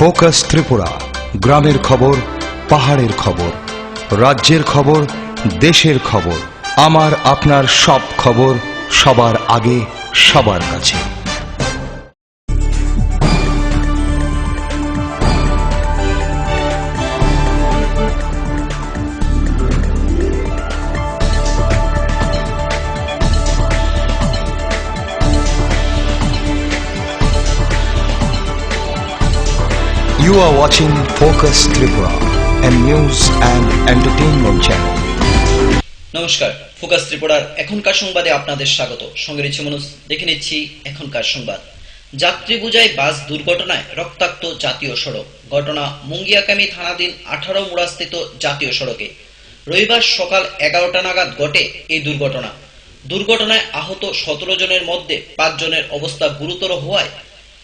Focus Tripura, গ্রামের খবর, পাহাড়ের খবর, রাজ্যের খবর, দেশের খবর, আমার আপনার সব খবর সবার আগে সবার কাছে। You are watching Focus Tripura, a news and entertainment channel. নমস্কার, ফোকাস ত্রিপুরার এখনকার সংবাদে আপনাদের স্বাগত। সঙ্গে রয়েছে মনোজ। দেখে নিচ্ছি এখনকার সংবাদ। যাত্রী বোঝাই বাস দুর্ঘটনায় রক্তাক্ত জাতীয় সড়ক। ঘটনা মুঙ্গিয়াকামী থানাধীন 18 মুড়াস্থিত জাতীয় সড়কে। রবিবার সকাল 11টা নাগাদ ঘটে এই দুর্ঘটনা। দুর্ঘটনায় আহত 17 জনের মধ্যে 5 জনের অবস্থা গুরুতর হওয়ায়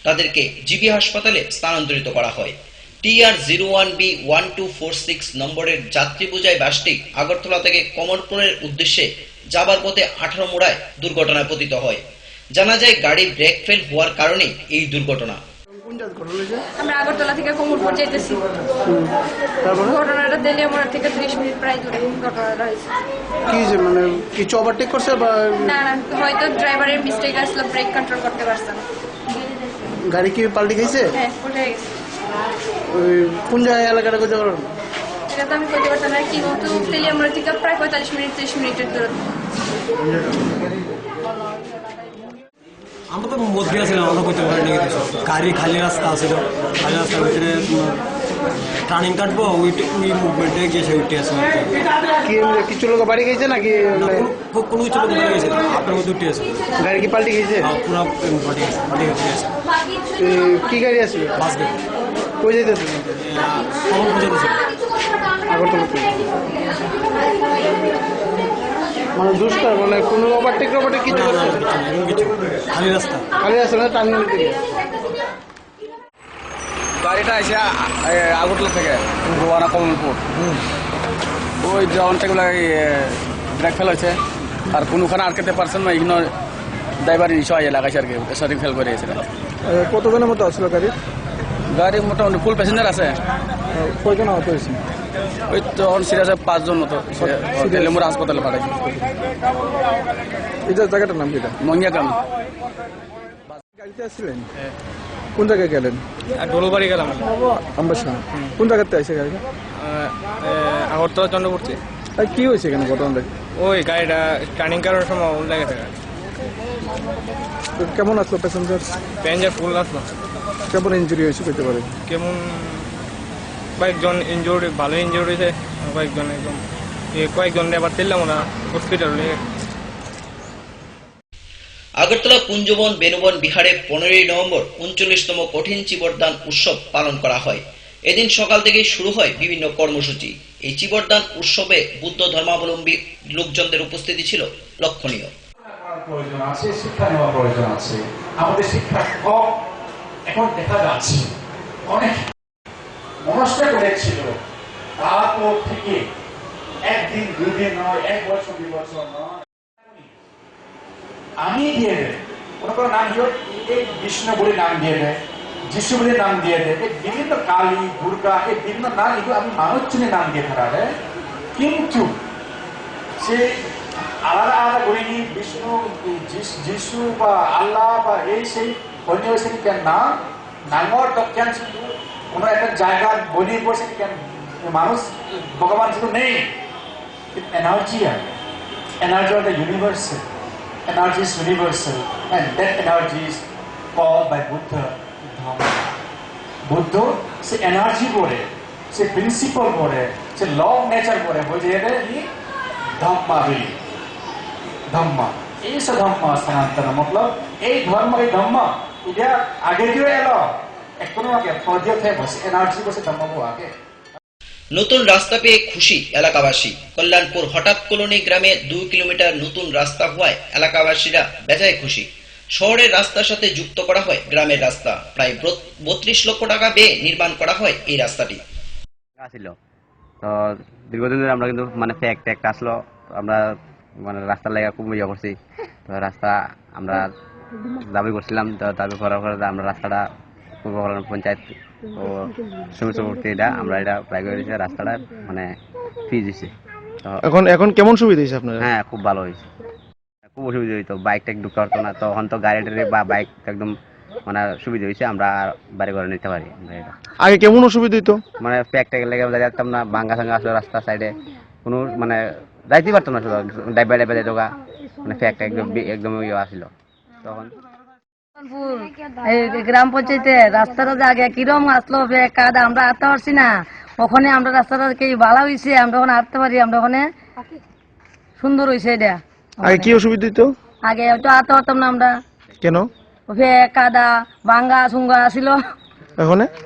তাদেরকে জিবি হাসপাতালে স্থানান্তরিত করা হয়। TR01B1246 নম্বরের যাত্রী বোঝাই বাসটি আগরতলা থেকে কমলপুরের উদ্দেশ্যে যাবার পথে 18 মুড়ায় দুর্ঘটনায় পতিত হয়। জানা যায় গাড়ি ব্রেক ফেল হওয়ার কারণে এই দুর্ঘটনা। আমরা আগরতলা থেকে কমলপুর যাইতেছি। ঘটনাটা দেলিয়ামোড়া থেকে 30 মিনিট প্রায় দূরে ঘটনাটা হয়েছে। কি যে মানে কিছু ওভারটেক করছে বা না না, হয়তো ড্রাইভারের মিস্টেক আসলে ব্রেক কন্ট্রোল করতে পারছে না। গাড়ি কি পাল্টে গেছে? হ্যাঁ, উঠে গেছে। ওই কোন জায়গায় এলাকাটা কোথায় পারবেন? এটা তো আমি কইতে পারতাম না, কিন্তু দেলিয়ামোড়া থেকে প্রায় 45 মিনিট 30 মিনিটের দূরত্ব। আমরা তো মধ্যে আসলে অন্য করতে পারিনি, গাড়ি খালি রাস্তা আছিল, খালি রাস্তার ভিতরে টার্নিং কাটবো, ওই মুভমেন্টে গিয়েছে উঠে আসে। কি কিছু লোক বাড়ি গেছে নাকি কোনো কিছু লোক বেড়ে গেছে, আপনার মধ্যে উঠে আসে। গাড়ি কি পাল্টে গেছে? পুরো পাল্টে গেছে, পাল্টে গেছে। কি গাড়ি আসবে? বাস গাড়ি কই যেতেছে? কমল পুজো ছিল আগরতলা থেকে। মানে দুষ্কার মানে কোনো ওভারটেক কিছু করছে কিছু খালি রাস্তা, খালি রাস্তা না টার্মিনাল থেকে। গাড়িটা এসে আগরতলা থেকে রোয়ানা কমলপুর, ওই যখন থেকে ব্রেক ফেল হয়েছে আর কোনোখানে আটকাতে পারছেন না, এগুলো ড্রাইভার ইস্যু লাগাইছে আর কি, সরি ফেল করে এসে। কতজনের মতো আসলো গাড়ি মোটামুটি ফুল প্যাসেঞ্জার আছে। কয়জন আহত হয়েছে? ওই তখন সিরিয়াস 5 জন মতো তেলেমুর হাসপাতালে পাঠাইছে। এটা জায়গাটার নাম কি? মঙ্গিয়াকামী। গাড়িতে আসছিলেন? কোন জায়গায় গেলেন? ডোলবাড়ি গেলাম। আম্বাসা কোন জায়গাতে আসে গাড়িটা? আগরতলা চন্দ্রপুরতে। আর কি হয়েছে এখানে ঘটনাটা? ওই গাড়িটা টার্নিং করার সময় লেগে থাকে। কেমন আসলো প্যাসেঞ্জার? প্যাসেঞ্জার ফুল আসলো। কেমন ইঞ্জুরি হয়েছে পেতে পারে? কেমন কয়েকজন ইনজুরি, ভালো ইনজুরি হয়েছে, কয়েকজন একদম কয়েকজন এবার তেললাম ওরা হসপিটালে। আগরতলা কুঞ্জবন বেনুবন বিহারে 15ই নভেম্বর 39তম কঠিন চিবরদান উৎসব পালন করা হয়। এদিন সকাল থেকেই শুরু হয় বিভিন্ন কর্মসূচি। এই চিবরদান উৎসবে বুদ্ধ ধর্মাবলম্বী লোকজনদের উপস্থিতি ছিল লক্ষণীয়। প্রয়োজন আছে, শিক্ষা নেওয়া প্রয়োজন আছে। আমাদের শিক্ষা কম এখন দেখা যাচ্ছে, অনেক মনস্থ করেছিল, তারপর থেকে একদিন 2 দিন নয়, 1 বছর 2 বছর নয়, আমি দিয়ে দেয় কোনো কোনো নাম দিয়ে এই বিষ্ণু বলে নাম দিয়ে দেয়, যিশু বলে নাম দিয়ে দেয়, বিভিন্ন কালী দুর্গা এই বিভিন্ন নাম এগুলো আমি মানুষ চিনে নাম দিয়ে থাকা দেয়। কিন্তু সে আলাদা আলাদা করিনি বিষ্ণু যিশু বা আল্লাহ বা এই সেই অন্য কেন না নাঙ্গর কেন কোনো একটা জায়গা বলিয়ে পড়ছে কেন মানুষ ভগবান শুধু নেই, এনার্জি আছে, energy of the universal, energy is universal and that energy is called by Buddha Dhamma. Buddha say energy বলে, সে প্রিন্সিপাল বলে, সে ল অফ নেচার বলে বোঝে ধম্মা বলি ধম্মা এই ধর্ম স্থানান্তর মতলব এই ধর্ম এই ধর্ম এটা আগে দিয়ে এলো এখনো আগে পর্যায়ে থেকে বসে এনার্জি বসে ধর্ম আগে। নতুন রাস্তা পেয়ে খুশি এলাকাবাসী। কল্যাণপুর হঠাৎ কলোনি গ্রামে 2 কিলোমিটার নতুন রাস্তা হওয়ায় এলাকাবাসীরা বেজায় খুশি। শহরের রাস্তার সাথে যুক্ত করা হয় গ্রামের রাস্তা। প্রায় 32 লক্ষ টাকা ব্যয়ে নির্মাণ করা হয় এই রাস্তাটি। তো দীর্ঘদিন ধরে আমরা কিন্তু মানে ফ্যাক্ট আসলো, আমরা মানে রাস্তার লাগা খুব ইয়ে করছি। তো রাস্তা আমরা দাবি করছিলাম, তো দাবি করার পরে আমরা রাস্তাটা পূর্ব কল্যাণ পঞ্চায়েত ও সমিতি এটা আমরা এটা প্রায় করে দিয়েছি, রাস্তাটা মানে ফ্রি দিছে। এখন কেমন সুবিধা হয়েছে আপনার? হ্যাঁ, খুব ভালো হয়েছে, খুব অসুবিধা হইতো, বাইক টাইক ঢুকতে পারতো না, তখন তো গাড়ি টাড়ি বা বাইক একদম মানে সুবিধা হয়েছে, আমরা বাড়ি ঘরে নিতে পারি। আগে কেমন অসুবিধা হইতো? মানে প্যাক ট্যাক লেগে যাইতাম না, ভাঙ্গা সাঙ্গা আসলো রাস্তার সাইডে, কোনো মানে যাইতেই পারতাম না, শুধু ডাইবা ডাইবা যাইতো গা, মানে প্যাক ট্যাক একদম ইয়ে আসলো তখন। গ্রাম পঞ্চায়েতে রাস্তাটা যে আগে কিরম আসলো কাদা, আমরা আসতে পারছি না, ওখানে আমরা রাস্তাটা কি ভালো হয়েছে, আমরা ওখানে আসতে পারি, আমরা ওখানে সুন্দর হয়েছে। এটা আগে কি অসুবিধা হইতো? আগে হয়তো আসতে পারতাম না আমরা, কেন? কাদা ভাঙ্গা সুঙ্গা আসিল,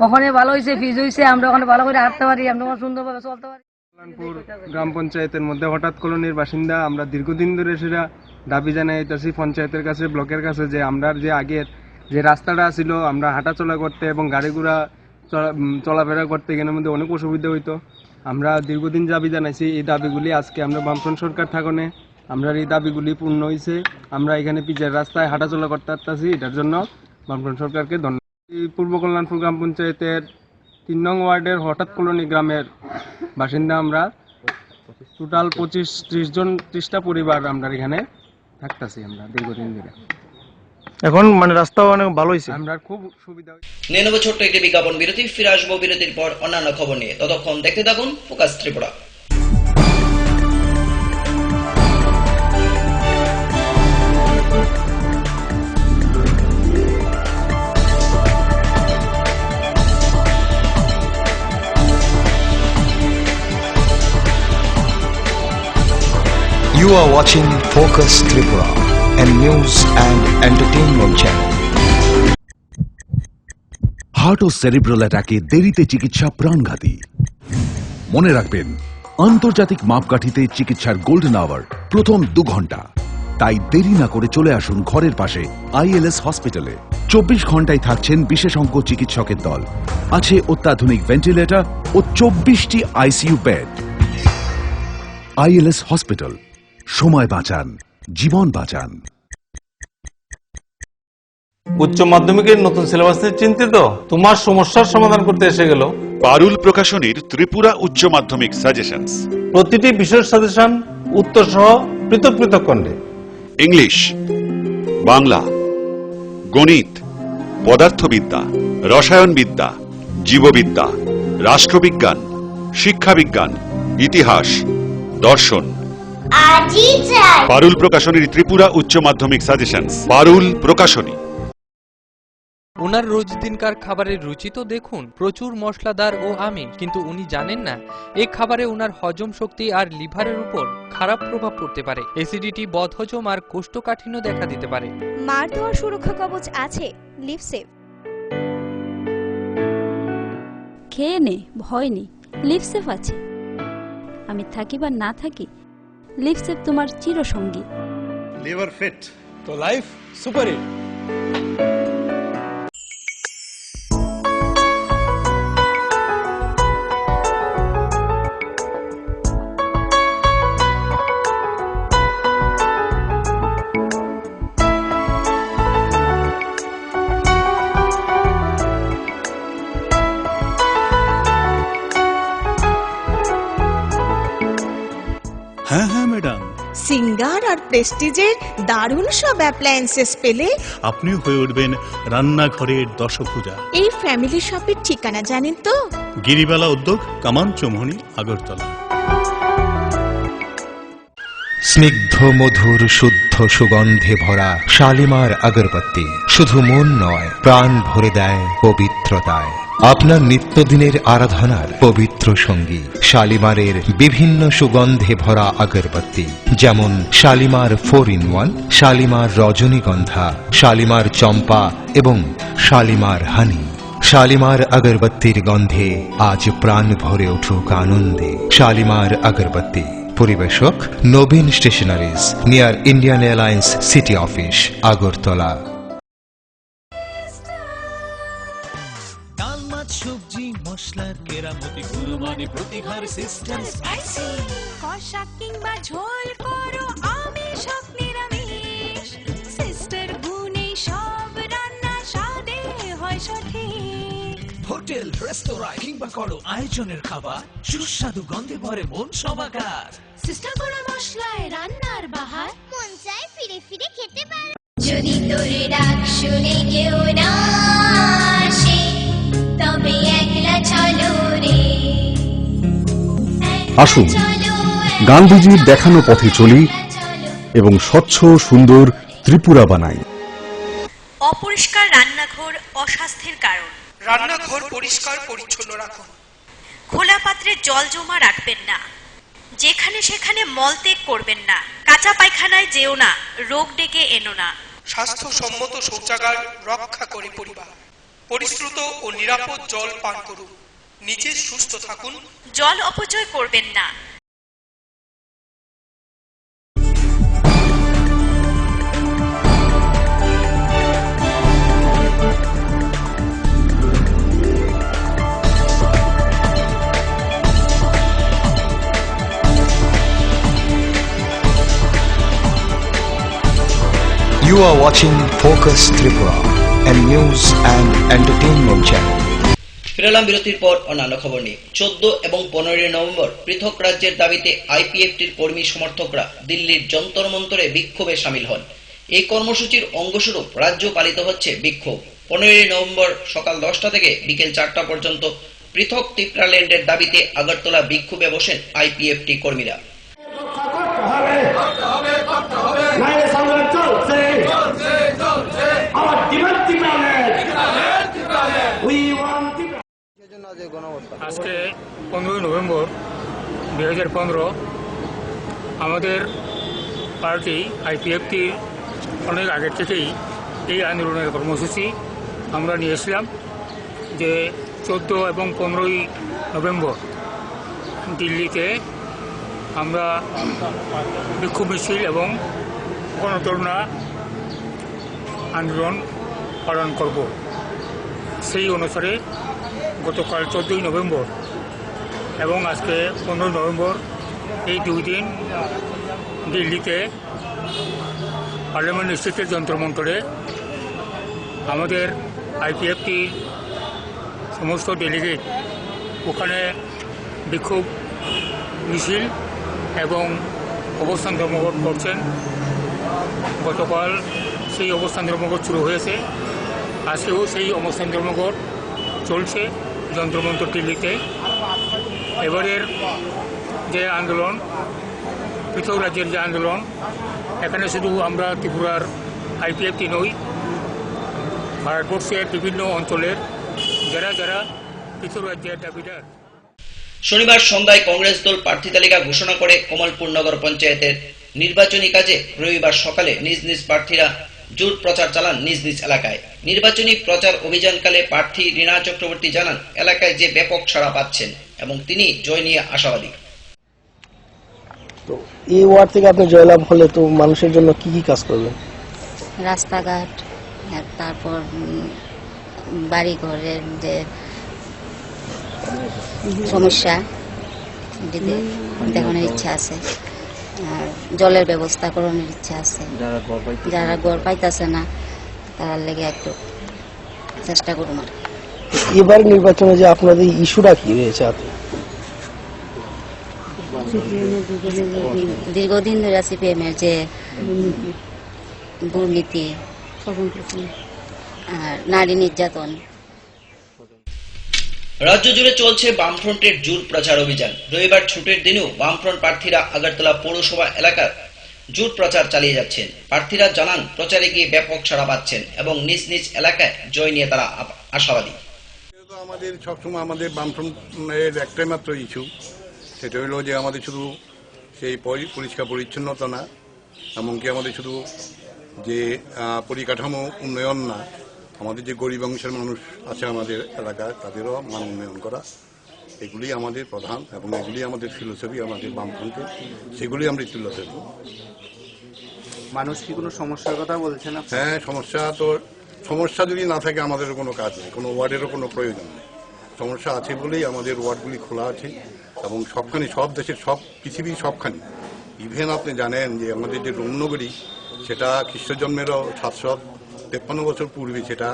ওখানে ভালো হয়েছে, ফিজ হয়েছে, আমরা ওখানে ভালো করে হাঁটতে পারি, আমরা সুন্দরভাবে চলতে পারি। কল্যাণপুর গ্রাম পঞ্চায়েতের মধ্যে হঠাৎ কলোনির বাসিন্দা আমরা দীর্ঘদিন ধরে সেটা দাবি জানাইতেছি পঞ্চায়েতের কাছে, ব্লকের কাছে, যে আমরা যে আগের যে রাস্তাটা ছিল আমরা হাঁটাচলা করতে এবং গাড়ি ঘোড়া চলাফেরা করতে এখানের মধ্যে অনেক অসুবিধা হইতো। আমরা দীর্ঘদিন দাবি জানাইছি, এই দাবিগুলি আজকে আমরা বামফ্রন্ট সরকার থাকনে আমরা এই দাবিগুলি পূর্ণ হয়েছে, আমরা এখানে পিচের রাস্তায় হাঁটাচলা করতে পারতেছি, এটার জন্য বামফ্রন্ট সরকারকে ধন্যবাদ। পূর্ব কল্যাণপুর গ্রাম পঞ্চায়েতের 3 নং ওয়ার্ডের হঠাৎ কলোনি গ্রামের বাসিন্দা আমরা, টোটাল 25-30টা পরিবার আমরা এখানে থাকতেছি আমরা দীর্ঘদিন ধরে। এখন মানে রাস্তাও অনেক ভালো হয়েছে, আমরা খুব সুবিধা। নিয়ে নেব ছোট্ট একটি বিজ্ঞাপন বিরতি, ফিরে আসবো বিরতির পর অন্যান্য খবর নিয়ে। ততক্ষণ দেখতে থাকুন focus Tripura. You are watching Focus Tripura, a news and entertainment channel. Heart ও সেরিব্রাল অ্যাটাকে দেরিতে চিকিৎসা প্রাণঘাতী। মনে রাখবেন, আন্তর্জাতিক মাপকাঠিতে চিকিৎসার গোল্ডেন আওয়ার প্রথম 2 ঘন্টা। তাই দেরি না করে চলে আসুন ঘরের পাশে ILS হসপিটালে। 24 ঘন্টায় থাকছেন বিশেষজ্ঞ চিকিৎসকের দল, আছে অত্যাধুনিক ভেন্টিলেটর ও 24টি ICU বেড। ILS হসপিটাল, সময় বাঁচান, জীবন বাঁচান। উচ্চ মাধ্যমিকের নতুন সিলেবাস নিয়ে চিন্তিত? তোমার সমস্যার সমাধান করতে এসে গেল পারুল প্রকাশনীর ত্রিপুরা উচ্চ মাধ্যমিক সাজেশনস। প্রতিটি বিষয়ের সাজেশন উত্তর সহ পৃথক পৃথক খণ্ডে। ইংলিশ, বাংলা, গণিত, পদার্থবিদ্যা, রসায়নবিদ্যা, জীববিদ্যা, রাষ্ট্রবিজ্ঞান, শিক্ষাবিজ্ঞান, ইতিহাস, দর্শন। পারুল প্রকাশনীর ত্রিপুরা উচ্চ মাধ্যমিক সাজেশনস। পারুল প্রকাশনী। ওনার রোজ দিনকার খাবারের রুচি তো দেখুন, প্রচুর মশলাদার ও আমিষ, কিন্তু উনি জানেন না এই খাবারে ওনার হজম শক্তি আর লিভারের উপর খারাপ প্রভাব পড়তে পারে। অ্যাসিডিটি, বদহজম আর কোষ্ঠকাঠিন্য দেখা দিতে পারে। মার দেওয়ার সুরক্ষা কবচ আছে লিভসেভ। খেয়ে নে, ভয় নেই, লিভসেভ আছে। আমি থাকি বা না থাকি, লিভসেভ তোমার চিরসঙ্গী। লিভার ফিট তো লাইফ সুপার হিট। হ্যাঁ হ্যাঁ ম্যাডাম, সিঙ্গার আর প্রেস্টিজের দারুণ সব অ্যাপ্লায়েন্সেস পেলে আপনিও হয়ে উঠবেন রান্নাঘরের দশভুজা। এই ফ্যামিলি শপের ঠিকানা জানেন তো? গিরিবালা উদ্যোগ, কামান চৌমুহনী, আগরতলা। স্নিগ্ধ মধুর শুদ্ধ সুগন্ধে ভরা শালিমার আগরবাতি শুধু মন নয়, প্রাণ ভরে দেয় পবিত্রতায়। আপনার নিত্যদিনের আরাধনার পবিত্র সঙ্গী শালিমারের বিভিন্ন সুগন্ধে ভরা আগরবাতি, যেমন শালিমার 4-in-1, শালিমার রজনীগন্ধা, শালিমার চম্পা এবং শালিমার হানি। শালিমার আগরবাতির গন্ধে আজ প্রাণ ভরে উঠুক আনন্দে। শালিমার আগরবাতি। পরিবেশক Nabin stationeries, near Indian airlines city office, Agartala. ডাল, মাছ, সবজি, মশলার কেরামতি, গুরুমানি প্রতিহার সিস্টেম স্পাইসি। কষা কিংবা ঝোল করো আমিষ হোক নিরামিষ, সিস্টার গুণে সব রান্না স্বাদে হয় সঠিক। হোটেল রেস্তোরাঁ কিংবা করো আয়োজনের খাবার সুস্বাদু গন্ধে ভরে মন সমাকার। সিস্টার করা মশলায় রান্নার বাহার মন চায় ফিরে ফিরে খেতে পারে। যদি তোর ডাক শুনে কেউ না আসে তবে একলা চলো রে। আসুন গান্ধীজির দেখানো পথে চলি এবং স্বচ্ছ সুন্দর ত্রিপুরা বানাই। অপরিষ্কার রান্নাঘর অস্বাস্থ্যের কারণ। রান্নাঘর পরিষ্কার পরিচ্ছন্ন রাখুন। খোলা পাত্রে জল জমা রাখবেন না। যেখানে সেখানে মলত্যাগ করবেন না। কাঁচা পায়খানায় যেও না, রোগ ডেকে এনো না। স্বাস্থ্যসম্মত শৌচাগার রক্ষা করে পরিবার। পরিশ্রুত ও নিরাপদ জল পান করুন। নিজে সুস্থ থাকুন। জল অপচয় করবেন না। You are watching Focus Tripura, a news and entertainment channel. ফিরালাম বিরতির পর অন্যান্য খবর নিয়ে। 14 এবং 15 নভেম্বর পৃথক রাজ্যের দাবিতে আইপিএফটির কর্মী সমর্থকরা দিল্লির যন্তর মন্তরে বিক্ষোভে সামিল হন। এই কর্মসূচির অঙ্গস্বরূপ রাজ্য পালিত হচ্ছে বিক্ষোভ। 15 নভেম্বর সকাল 10টা থেকে বিকেল 4টা পর্যন্ত পৃথক ত্রিপুরাল্যান্ডের দাবিতে আগরতলা বিক্ষোভে বসেন আইপিএফটি কর্মীরা। আজকে 15 নভেম্বর 2015 আমাদের পার্টি আইপিএফটি অনেক আগের থেকেই এই আন্দোলনের কর্মসূচি আমরা নিয়েছিলাম যে 14 এবং 15 নভেম্বর দিল্লিতে আমরা বিক্ষোভ মিছিল এবং গণধর্ণা আন্দোলন পালন করব। সেই অনুসারে গতকাল 14 নভেম্বর এবং আজকে 15 নভেম্বর এই 2 দিন দিল্লিতে পার্লামেন্ট স্ট্রিটের যন্ত্রমন্তরে আমাদের আইপিএফটির সমস্ত ডেলিগেট ওখানে বিক্ষোভ মিছিল এবং অবস্থান ধর্মঘট করছেন। গতকাল সেই অবস্থান ধর্মঘট শুরু হয়েছে, আজকেও সেই অবস্থান ধর্মঘট চলছে যন্ত্রমন্তর দিল্লিতে। এবারের যে আন্দোলন, পৃথক রাজ্যের যে আন্দোলন, এখানে শুধু আমরা ত্রিপুরার আইপিএফটি নই, ভারতবর্ষের বিভিন্ন অঞ্চলের যারা যারা পৃথক রাজ্যের দাবিদার। শনিবার সন্ধ্যায় কংগ্রেস দল প্রার্থী তালিকা ঘোষণা করে কমলপুর নগর পঞ্চায়েতের নির্বাচনী কাজে রবিবার সকালে নিজ নিজ প্রার্থীরা জোর প্রচার চালান নিজ নিজ এলাকায়। নির্বাচনী প্রচার অভিযানকালে প্রার্থী রীনা চক্রবর্তী জানান এলাকায় যে ব্যাপক সাড়া পাচ্ছেন এবং তিনি জয় নিয়ে আশাবাদী। তো এই ওয়ার্ড থেকে আপনি জয়লাভ হলে তো মানুষের জন্য কি কি কাজ করবেন? রাস্তাঘাট, তারপর বাড়ি ঘরের যে সমস্যা দেখানোর ইচ্ছা আছে, আর জলের ব্যবস্থা করানোর ইচ্ছা আছে। যারা ঘর পাইতেছে না তার লেগে একটু চেষ্টা করুন। আর এবার নির্বাচনে যে আপনাদের ইস্যুটা কি রয়েছে? দীর্ঘদিন ধরে সিপিএম এর যে দুর্নীতি আর নারী নির্যাতন। রাজ্য জুড়ে চলছে বামফ্রন্টের জোর প্রচার অভিযান। রবিবার ছুটির দিনেও বামফ্রন্ট প্রার্থীরা আগরতলা পৌরসভা এলাকার জোর প্রচার চালিয়ে যাচ্ছেন। প্রার্থীরা জানান প্রচারে গিয়ে ব্যাপক সাড়া পাচ্ছেন এবং নিজ নিজ এলাকায় জয় নিয়ে তারা আশাবাদী। আমাদের সবসময় আমাদের বামফ্রন্টের একটাই মাত্র ইস্যু, সেটা হলো যে আমাদের শুধু সেই পরিষ্কার পরিচ্ছন্নতা না, এমনকি আমাদের শুধু যে পরিকাঠামো উন্নয়ন না, আমাদের যে গরিব অংশের মানুষ আছে আমাদের এলাকায় তাদেরও মান উন্নয়ন করা, এগুলি আমাদের প্রধান এবং এগুলি আমাদের ফিলোসফি আমাদের বামফ্রন্টের, সেগুলি আমরা তুলে ধরব। মানুষ কি কোনো সমস্যার কথা বলছে না? হ্যাঁ, সমস্যা যদি না থাকে আমাদের কোনো কাজ নেই, কোনো ওয়ার্ডেরও কোনো প্রয়োজন নেই। সমস্যা আছে বলেই আমাদের ওয়ার্ডগুলি খোলা আছে এবং সবখানি, সব দেশের, সব পৃথিবীর সবখানি। ইভেন আপনি জানেন যে আমাদের যে রোমনগরী, সেটা খ্রিস্ট জন্মেরও 753 বছর পূর্বে সেটা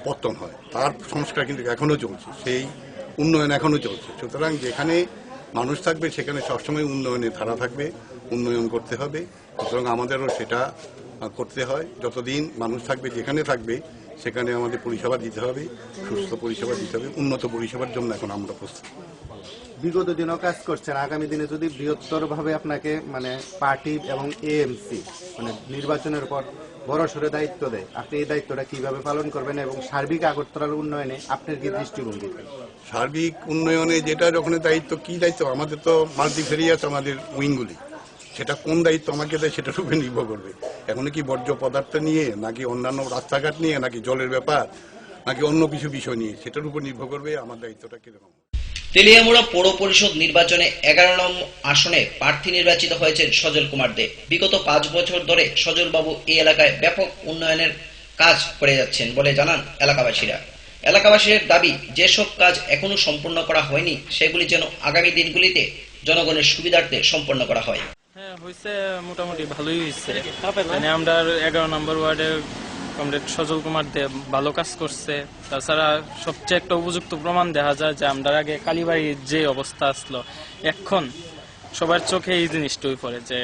পত্তন হয়, তার সংস্কার কিন্তু এখনো চলছে, সেই উন্নয়ন এখনো চলছে। সুতরাং যেখানে মানুষ থাকবে সেখানে সবসময় উন্নয়নের ধারা থাকবে, উন্নয়ন করতে হবে। সুতরাং আমাদেরও সেটা করতে হয়। যতদিন মানুষ থাকবে, যেখানে থাকবে সেখানে আমাদের পরিষেবা দিতে হবে, সুস্থ পরিষেবা দিতে হবে, উন্নত পরিষেবার জন্য এখন আমরা প্রস্তুত। বিগত দিনও কাজ করছেন, আগামী দিনে যদি বৃহত্তর ভাবে আপনাকে মানে পার্টি এবং এএমসি মানে নির্বাচনের পর বড় সড়ো দায়িত্ব দেয়, আপনি এই দায়িত্বটা কিভাবে পালন করবেন এবং সার্বিক আগরতলার উন্নয়নে আপনার কি দৃষ্টিভঙ্গি? সার্বিক উন্নয়নে যেটা যখন দায়িত্ব, কি দায়িত্ব, আমাদের তো মাল্টিফেরিয়াস আমাদের উইংগুলি, সেটা কোন দায়িত্ব আমাকে দেয় সেটার উপরে নির্ভর করবে। এখন কি বর্জ্য পদার্থ নিয়ে, নাকি অন্যান্য রাস্তাঘাট নিয়ে, নাকি জলের ব্যাপার, নাকি অন্য কিছু বিষয় নিয়ে, সেটার উপর নির্ভর করবে আমার দায়িত্বটা কিরকম। তেলিয়ামুড়া পৌর পরিষদ নির্বাচনে 11 নং আসনে প্রার্থী নির্বাচিত হয়েছেন সজল কুমার দে। বিগত 5 বছর ধরে সজল বাবু এই এলাকায় ব্যাপক উন্নয়নের কাজ করে যাচ্ছেন বলে জানান এলাকাবাসীরা। এলাকাবাসীর দাবি, যেসব কাজ এখনো সম্পূর্ণ করা হয়নি সেগুলি যেন আগামী দিনগুলিতে জনগণের সুবিধার্থে সম্পন্ন করা হয়। হ্যাঁ, হয়েছে, মোটামুটি ভালোই হয়েছে। মানে আমরা 11 নম্বর ওয়ার্ডে কমরেড সজল কুমার দেব ভালো কাজ করছে। তাছাড়া সবচেয়ে একটা উপযুক্ত প্রমাণ দেখা যায় যে আমরা আগে কালীবাড়ির যে অবস্থা আসলো, এখন সবার চোখে এই জিনিসটাই পড়ে যে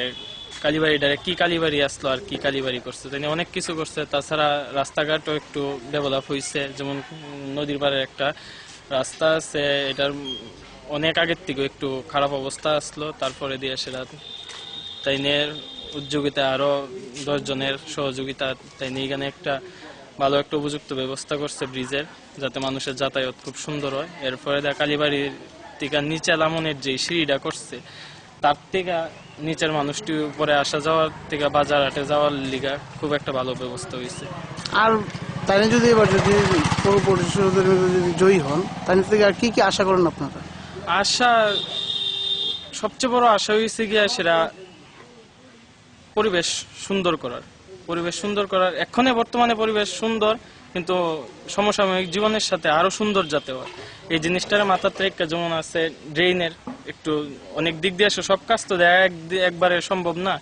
কালীবাড়িটারে কি কালীবাড়ি আসলো আর কি কালীবাড়ি করছে। তিনি অনেক কিছু করছে। তাছাড়া রাস্তাঘাটও একটু ডেভেলপ হয়েছে, যেমন নদীর পাড়ে একটা রাস্তা আছে, এটার অনেক আগের থেকে একটু খারাপ অবস্থা আসলো, তারপরে দিয়ে সেটা তাই নিয়ে উদ্যোগিতা আরো 10 জনের সহযোগিতা, তাই নিয়ে এখানে একটা ভালো একটা উপযুক্ত ব্যবস্থা করছে ব্রিজের, যাতে মানুষের যাতায়াত খুব সুন্দর হয়। এরপরে কালীবাড়ির থেকে নিচে লামনের যে সিঁড়িটা করছে, তার থেকে নিচের মানুষটি উপরে আসা যাওয়ার থেকে বাজার হাটে যাওয়ার লিগা খুব একটা ভালো ব্যবস্থা হয়েছে। আর তাই যদি এবার যদি পৌর পরিষদের যদি জয়ী হন, তাই থেকে আর কি কি আশা করেন আপনারা? আশা, সবচেয়ে বড় আশা হয়েছে গিয়া সেটা পরিবেশ সুন্দর করার। এখনো বর্তমানে পরিবেশ সুন্দর, কিন্তু সমসাময়িক জীবনের সাথে আরো সুন্দর যাতে হয় এই জিনিসটার মাথাতে একটা, যেমন আছে ড্রেইনের একটু অনেক দিক দিয়ে আসে। সব কাজ তো একবারে সম্ভব না,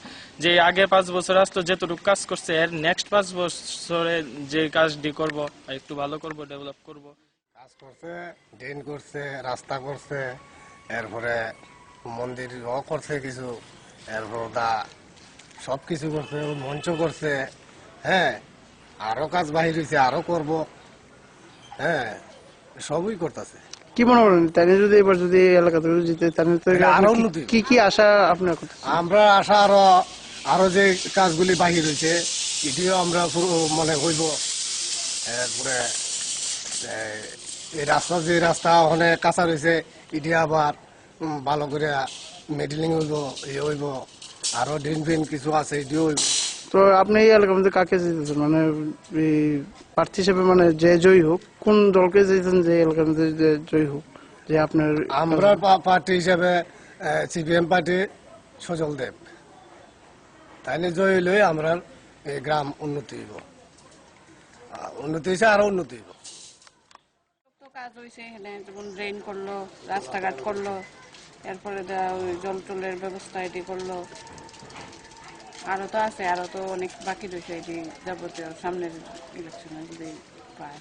যে আগে 5 বছর আসতো যেটুকু কাজ করছে, এর নেক্সট 5 বছরে যে কাজটি করব আর একটু ভালো করব, ডেভেলপ করব। কাজ করছে, ড্রেন করছে, রাস্তা করছে, এরপরে মন্দিরও করছে কিছু, এরপর সবকিছু করছে, মঞ্চ করছে। হ্যাঁ, আরো কাজ বাহির হয়েছে, আরো করব। হ্যাঁ, সবই করতেছে। কি মনে করেন তাই যদি এবার যদি এলাকাতে জিতে, আরো উন্নতি কি কি আশা আপনার? আমরা আশা আরো যে কাজগুলি বাহির হয়েছে এটিও আমরা মনে হইব। এরপরে এই রাস্তা অনেক কাঁচা রয়েছে, এটি আবার ভালো করে মেডেলিং হইব, হইব। আরো ড্রেন ফ্রেন কিছু আছে, এটিও হইব। তো আপনি এই এলাকার মধ্যে কাকে জিতেছেন, মানে প্রার্থী হিসেবে, মানে যে জয়ী হোক, কোন দলকে জিতেছেন যে এলাকার মধ্যে যে জয়ী হোক? যে আপনার আমরা পার্টি হিসেবে সিপিএম পার্টি সজল দেব, তাইলে জয়ী হইলে আমরা এই গ্রাম উন্নতি হইব, হয়েছে আরো উন্নতি হইব। কাজ হয়েছে এখানে, যেমন ড্রেন করলো, রাস্তাঘাট করলো, এরপরে জল টলের ব্যবস্থা এটি করলো। আরো তো আছে, আরো তো অনেক বাকি রয়েছে এটি যাবতীয় সামনের ইলেকশনে যদি পায়।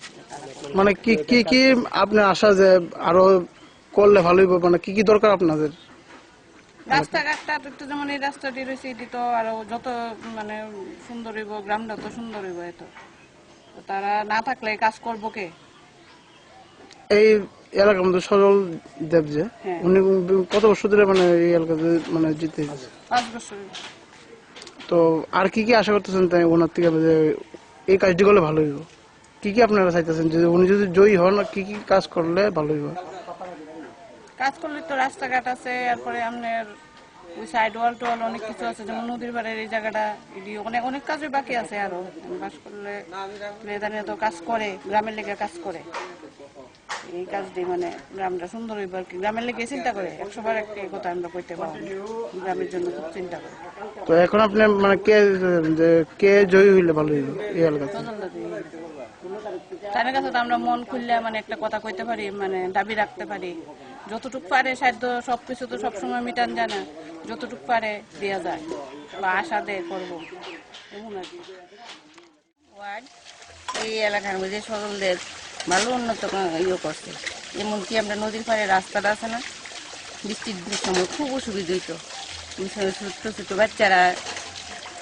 মানে কি কি কি আপনার আশা যে আরো করলে ভালো হইব, মানে কি কি দরকার আপনাদের? রাস্তাঘাটটা একটু, যেমন এই রাস্তাটি রয়েছে, এটি তো আরো যত মানে সুন্দর হইব, গ্রামটা তো সুন্দর হইব। এত তারা না থাকলে কাজ করবো কে? এই এলাকার মধ্যে সজল দেব যে, উনি কত বছর ধরে মানে এই এলাকাতে মানে জিতে? 5 বছর। তো আর কি কি আশা করতেছেন তাই ওনার থেকে, যে এই কাজটি করলে ভালো হইব? কি কি আপনারা চাইতেছেন যে উনি যদি জয়ী হন, কি কি কাজ করলে ভালো হইব? কাজ করলে তো রাস্তাঘাট আছে, এরপরে আপনার ওই সাইড ওয়াল টোয়াল অনেক কিছু আছে, যেমন নদীর পাড়ের এই জায়গাটা, এটি অনেক কাজই বাকি আছে। আরো বাস করলে মেয়েদানিয়া তো কাজ করে, গ্রামের লেগে কাজ করে। এই কাজটি মানে গ্রামটা সুন্দর হইব আর কি, গ্রামের লেগে চিন্তা করে। 100 বার একটা কথা আমরা কইতে পারবো, গ্রামের জন্য খুব চিন্তা করে। তো এখন আপনি মানে কে জয়ী হইলে ভালো হইব এই এলাকাতে? তাদের কাছে তো আমরা মন খুললে মানে একটা কথা কইতে পারি, মানে দাবি রাখতে পারি। যতটুক পারে সাধ্য, সবকিছু তো সবসময় মিটান যায় না, যতটুক পারে দেওয়া যায় বা আশা দেয় করবো, এমন আর কি। ওয়ার্ড এই এলাকার মধ্যে সরলদের ভালো উন্নত ইয়ে করছে। এমনকি আমরা নদীর পাড়ে রাস্তাটা আছে না, বৃষ্টির সময় খুব অসুবিধা হইতো, ছোট্ট ছোট বাচ্চারা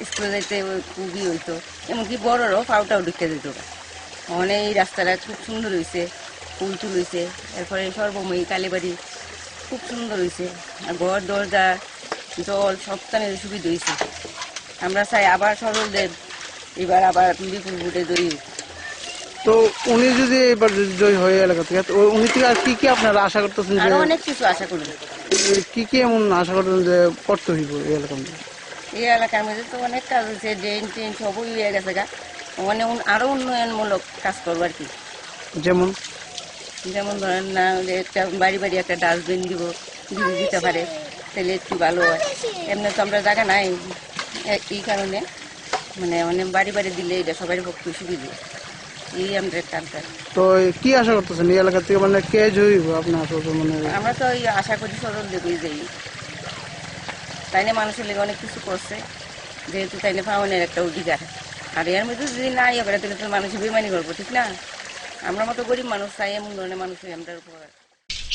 স্কুলে যাইতে খুবই হইতো, এমনকি বড়রাও পাউটাও ঢুকে যেত। মানে এই রাস্তাটা খুব সুন্দর হয়েছে, ফুল টুল হয়েছে। এরপরে সর্বময়ী কালীবাড়ি খুব সুন্দর হয়েছে, ঘর দরজা জল সবখানের সুবিধা হয়েছে। আমরা চাই আবার সরলদের এবার আবার বিপুল ভোটে জয়ী। তো উনি যদি এবার জয় হয় এলাকা থেকে, তো উনি থেকে আর কি কি আপনারা আশা করতেছেন? আরো অনেক কিছু আশা করি। কি কি এমন আশা করতেছেন যে করতে হইব এই এলাকার মধ্যে? এই এলাকার মধ্যে তো অনেক কাজ হয়েছে, ড্রেন ট্রেন সবই হয়ে গেছে গা, মানে আরো উন্নয়নমূলক কাজ করবো আর কি। যেমন যেমন ধরেন না, একটা বাড়ি বাড়ি একটা ডাস্টবিন দিতে পারে, তাহলে একটু ভালো হয়। এমনি তো আমরা জায়গা নাই, এই কারণে মানে অনেক বাড়ি বাড়ি দিলে এটা সবারই পক্ষে সুবিধা। এই আমরা একটা আনতে। তো কি আশা করতেছেন এই এলাকা থেকে, মানে কে জয়ী আপনার মানে? আমরা তো এই আশা করি সরল দেবই যাই, তাই না মানুষের লেগে অনেক কিছু করছে, যেহেতু তাই না পাওয়ানের একটা অধিকার। আর এর মধ্যে যদি না ইয়ে করে তাহলে তো মানুষ বেমানি করবো, ঠিক না? আমরা মতো গরিব মানুষ চাই এমন ধরনের মানুষের আমরা উপকার।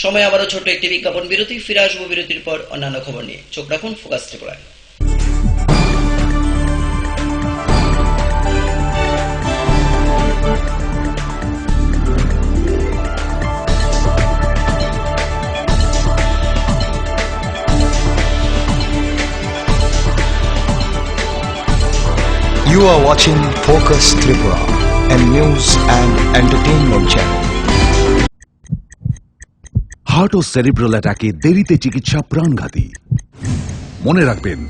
সময় আবারও ছোট একটি বিজ্ঞাপন বিরতি, ফিরে আসবো বিরতির পর অন্যান্য খবর নিয়ে। চোখ রাখুন ফোকাস ত্রিপুরায়। You are watching Focus Tripura, a news and entertainment channel. Heart ও সেরিব্রাল অ্যাটাকে দেরিতে চিকিৎসা প্রাণঘাতী। মনে রাখবেন,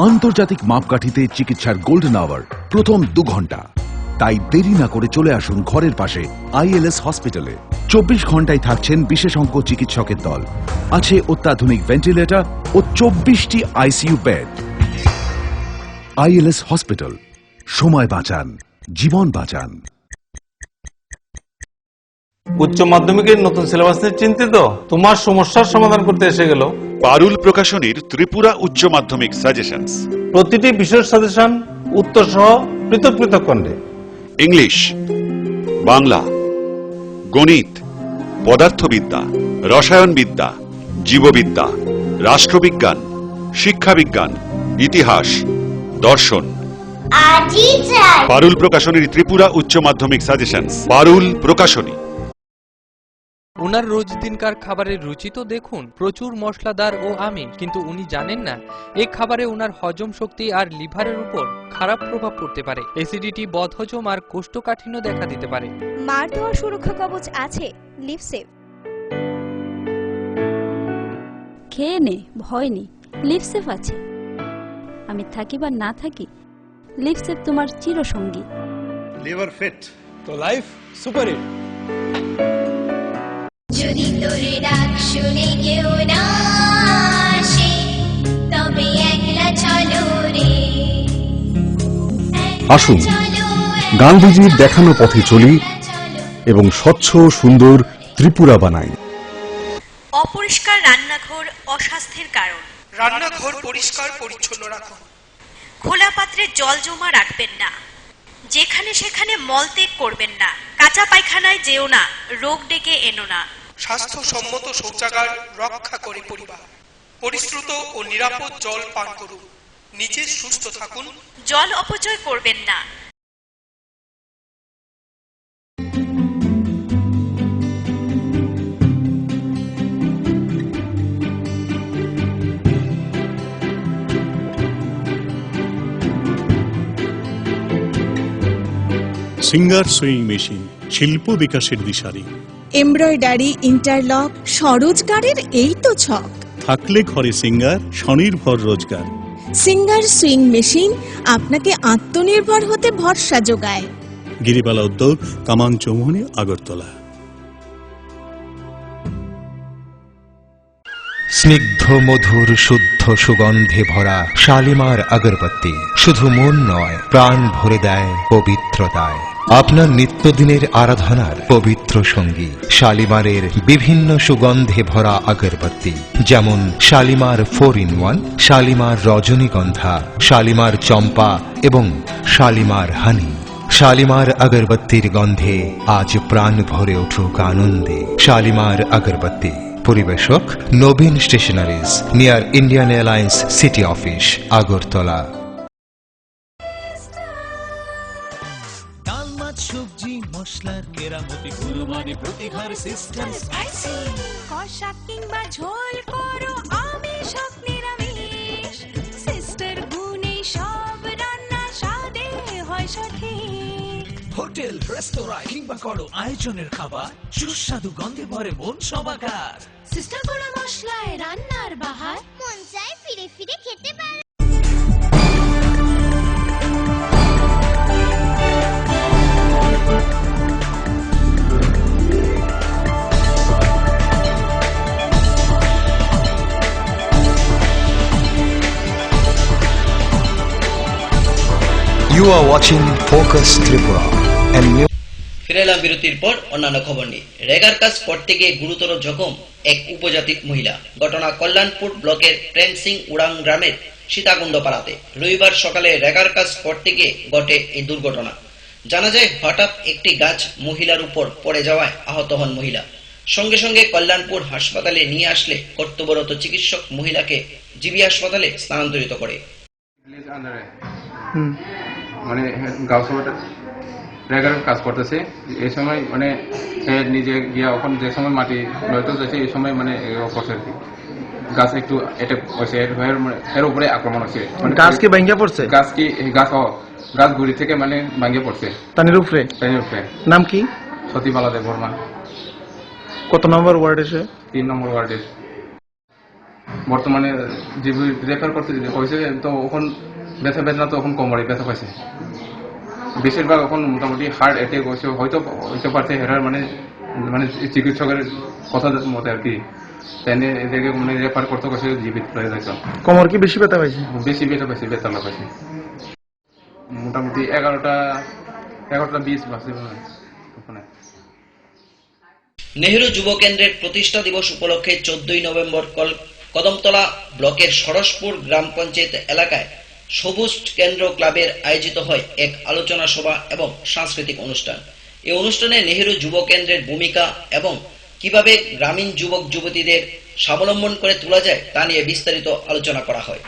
আন্তর্জাতিক মাপকাঠিতে চিকিৎসার গোল্ডেন আওয়ার প্রথম 2 ঘন্টা। তাই দেরি না করে চলে আসুন ঘরের পাশে ILS হসপিটালে। 24 ঘন্টায় থাকছেন বিশেষজ্ঞ চিকিৎসকের দল, আছে অত্যাধুনিক ভেন্টিলেটর ও 24টি ICU বেড। ILS হসপিটাল, সময় বাঁচান, জীবন বাঁচান। উচ্চ মাধ্যমিকের নতুন সিলেবাস নিয়ে চিন্তিত? তোমার সমস্যার সমাধান করতে এসে গেল পারুল প্রকাশনীর ত্রিপুরা উচ্চ মাধ্যমিক সাজেশনস। প্রতিটি বিষয়ের সাজেশন উত্তর সহ পৃথক পৃথক খণ্ডে। ইংলিশ, বাংলা, গণিত, পদার্থবিদ্যা, রসায়নবিদ্যা, জীববিদ্যা, রাষ্ট্রবিজ্ঞান, শিক্ষাবিজ্ঞান, ইতিহাস, দর্শন। পারুল প্রকাশনীর ত্রিপুরা উচ্চ মাধ্যমিক সাজেশনস। পারুল প্রকাশনী। ওনার রোজ দিনকার খাবারের রুচি তো দেখুন, প্রচুর মশলাদার ও আমিষ, কিন্তু উনি জানেন না এই খাবারে ওনার হজম শক্তি আর লিভারের উপর খারাপ প্রভাব পড়তে পারে। অ্যাসিডিটি, বদহজম আর কোষ্ঠকাঠিন্য দেখা দিতে পারে। মার দেওয়া সুরক্ষা কবচ আছে লিভসেভ। খেয়ে নে, ভয় নেই, লিভসেভ আছে। আমি থাকি বা না থাকি, লিভসেভ তোমার চিরসঙ্গী। লিভার ফিট তো লাইফ সুপার হিট। যদি তোর ডাক শুনে কেউ না আসে, তবে একলা চলো রে। আসুন গান্ধীজির দেখানো পথে চলি এবং স্বচ্ছ সুন্দর ত্রিপুরা বানাই। অপরিষ্কার রান্নাঘর অস্বাস্থ্যের কারণ। রান্নাঘর পরিষ্কার পরিচ্ছন্ন রাখুন। খোলা পাত্রে জল জমা রাখবেন না। যেখানে সেখানে মলত্যাগ করবেন না। কাঁচা পায়খানায় যেও না, রোগ ডেকে এনো না। স্বাস্থ্যসম্মত শৌচাগার রক্ষা করে পরিবার। পরিশ্রুত ও নিরাপদ জল পান করুন। নিজে সুস্থ থাকুন। জল অপচয় করবেন না। সিঙ্গার সুইং মেশিন, শিল্প বিকাশের দিশারি। এমব্রয়ডারি, ইন্টারলক, স্বরোজগারের এই তো ছক। থাকলে ঘরে সিঙ্গার, স্বনির্ভর রোজগার। সিঙ্গার সুইং মেশিন আপনাকে আত্মনির্ভর হতে ভরসা যোগায়। গিরিবালা উদ্যোগ, কামান চৌমুহনী, আগরতলা। স্নিগ্ধ মধুর শুদ্ধ সুগন্ধে ভরা শালিমার আগরবাতি শুধু মন নয়, প্রাণ ভরে দেয় পবিত্রতায়। আপনার নিত্যদিনের আরাধনার পবিত্র সঙ্গী শালিমারের বিভিন্ন সুগন্ধে ভরা আগরবাতি, যেমন শালিমার 4-in-1, শালিমার রজনীগন্ধা, শালিমার চম্পা এবং শালিমার হানি। শালিমার আগরবাত্তির গন্ধে আজ প্রাণ ভরে উঠুক আনন্দে। শালিমার আগরবাত্তি, পরিবেশক Nabin stationeries, near Indian airlines city office, Agartala. ডাল মাছ সবজি মশলার কেরামতি গুরুমানি প্রতিঘর সিস্টেম স্পাইসি। কষা কিংবা ঝোল করো আমিষ হোক নিরামিষ, সিস্টার গুণে সব রান্না স্বাদে হয় সঠিক। হোটেল রেস্তোরাঁ কিংবা করো আয়োজনের খাবার, সুস্বাদু গন্ধে ভরে মন সবাকার। সিস্টার গুঁড়ো মশলায় রান্নার বাহার, মন চায় ফিরে ফিরে খেতে পারে। You are watching Focus Tripura and new. ফিরে এলাম বিরতির পর অন্যান্য খবর নিয়ে। রেগার কাজ করতে গিয়ে গুরুতর জখম এক উপজাতি মহিলা। ঘটনা কল্যাণপুর ব্লকের প্রেম সিং উড়াং গ্রামের সীতাকুণ্ড পাড়াতে। রবিবার সকালে রেগার কাজ করতে গিয়ে ঘটে এই দুর্ঘটনা। জানা যায় হঠাৎ একটি গাছ মহিলার উপর পড়ে যাওয়ায় আহত হন মহিলা। সঙ্গে সঙ্গে কল্যাণপুর হাসপাতালে নিয়ে আসলে কর্তব্যরত চিকিৎসক মহিলাকে জিবি হাসপাতালে স্থানান্তরিত করে। মানে রেগার কাজ করতেছে এই সময় মানে সে নিজে গিয়া ওখানে যে সময় মাটি লইতে যাচ্ছে এই সময় মানে করছে আর কি গাছ একটু এটা হয়েছে এর উপরে আক্রমণ হচ্ছে। গাছ কি ভাঙ্গা পড়ছে? গাছ গুড়ি থেকে মানে ভাঙ্গে পড়ছে তানির উপরে। নাম কি? সতীবালা দেব বর্মা। কত নম্বর ওয়ার্ডে সে? 3 নম্বর ওয়ার্ডে। বর্তমানে জিবি রেফার করতে হয়েছে তো ওখান ব্যথা বেদনা তো এখন কোমরে ব্যথা পাইছে। বেশিরভাগ এখন মোটামুটি হার্ট অ্যাটাক হয়েছে, হয়তো হইতে পারছে হেরার মানে মানে চিকিৎসকের কথা মতে আর কি। তাই এদেরকে মানে রেফার করতে গেছে জীবিত প্রায় যাইতো। কোমর কি বেশি ব্যথা পাইছে? বেশি ব্যথা পাইছে, বেতলা পাইছে। মোটামুটি 11টা 20 বাজে ওখানে। নেহেরু যুব কেন্দ্রের প্রতিষ্ঠা দিবস উপলক্ষে 14ই নভেম্বর কদমতলা ব্লকের সরসপুর গ্রাম পঞ্চায়েত এলাকায় সবুজ কেন্দ্র ক্লাবের আয়োজিত হয় এক আলোচনা সভা এবং সাংস্কৃতিক অনুষ্ঠান। এই অনুষ্ঠানে নেহেরু যুব কেন্দ্রের ভূমিকা এবং কিভাবে গ্রামীণ যুবক যুবতীদের স্বাবলম্বন করে তোলা যায় তা নিয়ে বিস্তারিত আলোচনা করা হয়।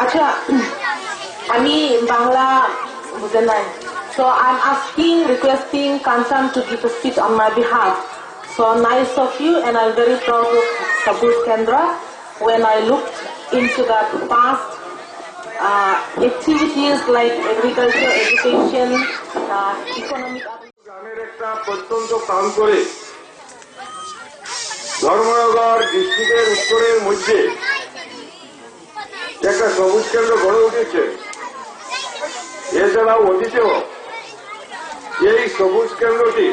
আচ্ছা, আমি বাংলা বুঝে নাই, so I'm asking, requesting Kanchan to give a speech on my behalf. So nice of you, and I'm very proud of Sabuz Kendra. When I looked into the past activities like agriculture, education, economic. গ্রামের একটা প্রত্যন্ত প্রান্তরে ধর্মনগর ডিস্ট্রিক্টের উত্তরের মধ্যে একটা সবুজ কেন্দ্র গড়ে উঠেছে। এছাড়াও অতীতেও এই সবুজ কেন্দ্রটি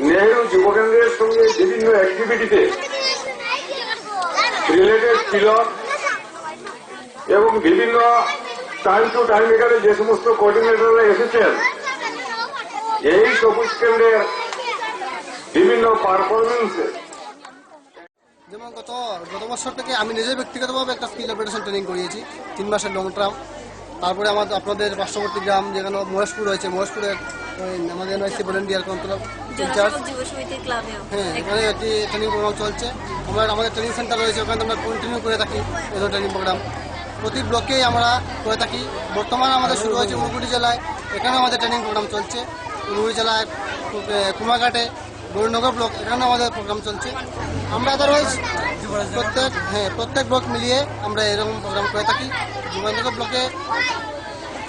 নেহেরু যুব কেন্দ্রের সঙ্গে বিভিন্ন অ্যাক্টিভিটিতে রিলেটেড ছিল এবং বিভিন্ন টাইম টু টাইম এখানে যে সমস্ত কোঅর্ডিনেটররা এসেছেন এই সবুজ কেন্দ্রের বিভিন্ন পারফরমেন্সে। যেমন গত বছর থেকে আমি নিজে ব্যক্তিগতভাবে একটা স্কিল অপারেশন ট্রেনিং করিয়েছি 3 মাসের লং টার্ম। তারপরে আপনাদের পার্শ্ববর্তী গ্রাম যেখানে মহেশপুর রয়েছে, মহেশপুরের আমাদের এনআইসি ভলেন্টিয়ার কন্ট্রোল ইনচার্জ, হ্যাঁ, এখানে একটি ট্রেনিং প্রোগ্রাম চলছে। আমাদের ট্রেনিং সেন্টার রয়েছে, ওখানে আমরা কন্টিনিউ করে থাকি এই ট্রেনিং প্রোগ্রাম। প্রতি ব্লকেই আমরা করে থাকি। বর্তমানে আমাদের শুরু হয়েছে উনকুড়ি জেলায়, এখানেও আমাদের ট্রেনিং প্রোগ্রাম চলছে। উনকুড়ি জেলায় কুমাঘাটে, গৌরনগর ব্লক, এখানেও আমাদের প্রোগ্রাম চলছে। আমরা আদারওয়াইজ প্রত্যেক ব্লক মিলিয়ে আমরা এরকম প্রোগ্রাম করে থাকি। যুবনগর ব্লকে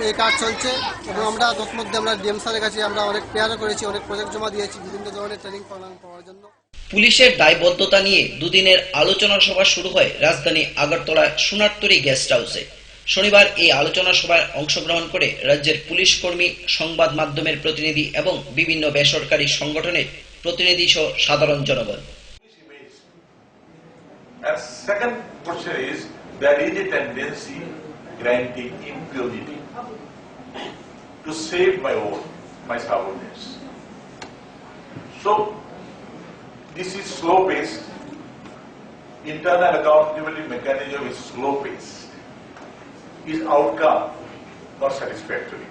এই কাজ চলছে এবং আমরা তৎমধ্যে আমরা ডিএম স্যারের কাছে আমরা অনেক প্রেয়ারও করেছি, অনেক প্রজেক্ট জমা দিয়েছি বিভিন্ন ধরনের ট্রেনিং প্রোগ্রাম পাওয়ার জন্য। পুলিশের দায়বদ্ধতা নিয়ে দুদিনের আলোচনা সভা শুরু হয় রাজধানী আগরতলার সোনারতরী গেস্ট হাউসে। শনিবার এই আলোচনা সভায় অংশগ্রহণ করে রাজ্যের পুলিশ কর্মী, সংবাদ মাধ্যমের প্রতিনিধি এবং বিভিন্ন বেসরকারি সংগঠনের প্রতিনিধি সহ সাধারণ জনগণ। And second question is, there is a tendency granting impunity to save my subordinates. So, this is slow paced internal accountability mechanism is slow-paced, is outcome not satisfactory.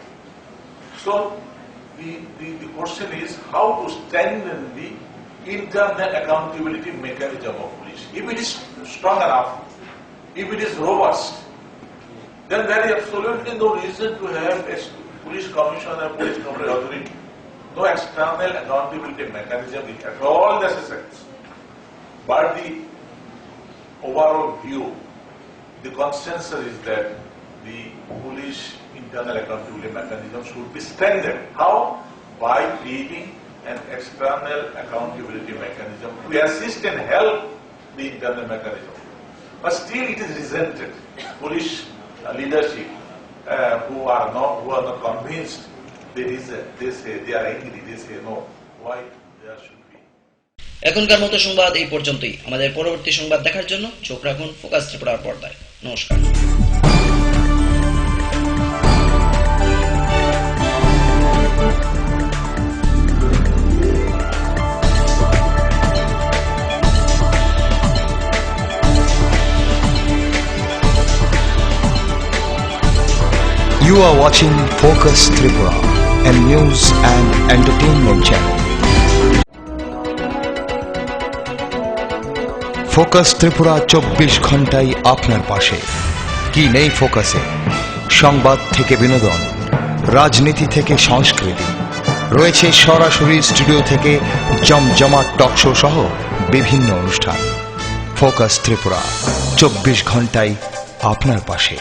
So the question is how to strengthen the internal accountability mechanism of police. If it is strong enough, if it is robust, then there is absolutely no reason to have a police commissioner, police complaint authority. No external accountability mechanism is at all necessary. But the overall view, the consensus is that the police internal accountability mechanism should be strengthened. How? By creating an external accountability mechanism to assist and help the internal mechanism. But still it is resented. Police leadership who are not convinced, they resent, they say they are angry, they say no. Why there should be? এখনকার মতো সংবাদ এই পর্যন্তই। আমাদের পরবর্তী সংবাদ দেখার জন্য চোখ রাখুন ফোকাস ত্রিপুরার পর্দায়। নমস্কার। You are watching Focus Tripura, a news and entertainment channel. Focus Tripura 24 ঘন্টাই আপনার পাশে। কি নেই ফোকাসে? সংবাদ থেকে বিনোদন, রাজনীতি থেকে সংস্কৃতি, রয়েছে সরাসরি স্টুডিও থেকে জমজমাট টক শো সহ বিভিন্ন অনুষ্ঠান। ফোকাস ত্রিপুরা 24 ঘন্টাই আপনার পাশে।